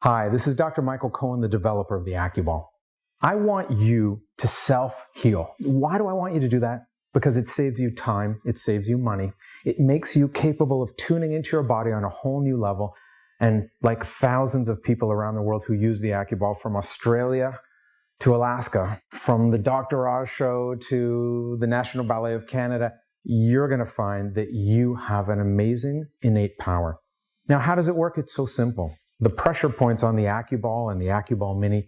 Hi, this is Dr. Michael Cohen, the developer of the Acuball. I want you to self-heal. Why do I want you to do that? Because it saves you time, it saves you money, it makes you capable of tuning into your body on a whole new level. And like thousands of people around the world who use the Acuball, from Australia to Alaska, from the Dr. Oz show to the National Ballet of Canada, you're going to find that you have an amazing innate power. Now, how does it work? It's so simple. The pressure points on the Acuball and the Acuball Mini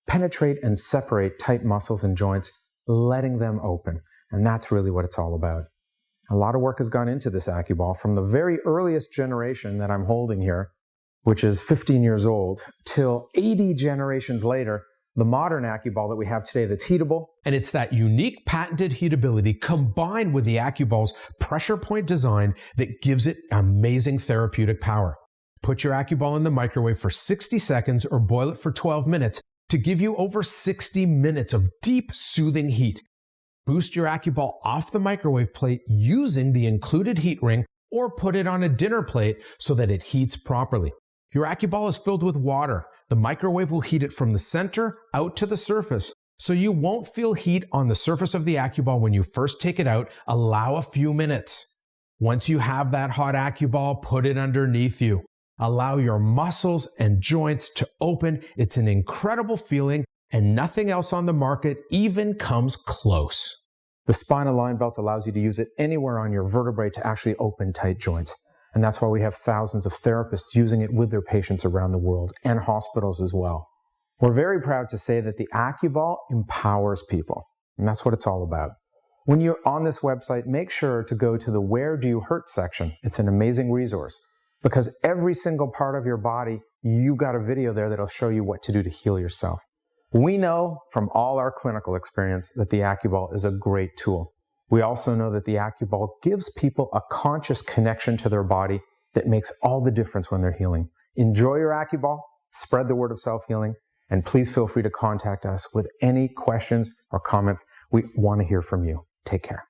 penetrate and separate tight muscles and joints, letting them open. And that's really what it's all about. A lot of work has gone into this Acuball from the very earliest generation that I'm holding here, which is 15 years old, till 80 generations later, the modern Acuball that we have today that's heatable. And it's that unique patented heatability combined with the Acuball's pressure point design that gives it amazing therapeutic power. Put your Acuball in the microwave for 60 seconds or boil it for 12 minutes to give you over 60 minutes of deep, soothing heat. Boost your Acuball off the microwave plate using the included heat ring, or put it on a dinner plate so that it heats properly. Your Acuball is filled with water. The microwave will heat it from the center out to the surface, so you won't feel heat on the surface of the Acuball when you first take it out. Allow a few minutes. Once you have that hot Acuball, put it underneath you. Allow your muscles and joints to open. It's an incredible feeling, and nothing else on the market even comes close. The spinal line belt allows you to use it anywhere on your vertebrae to actually open tight joints. And that's why we have thousands of therapists using it with their patients around the world, and hospitals as well. We're very proud to say that the Acuball empowers people, and that's what it's all about. When you're on this website, make sure to go to the Where Do You Hurt section. It's an amazing resource, because every single part of your body, you got a video there that'll show you what to do to heal yourself. We know from all our clinical experience that the Acuball is a great tool. We also know that the Acuball gives people a conscious connection to their body that makes all the difference when they're healing. Enjoy your Acuball, spread the word of self-healing, and please feel free to contact us with any questions or comments. We want to hear from you. Take care.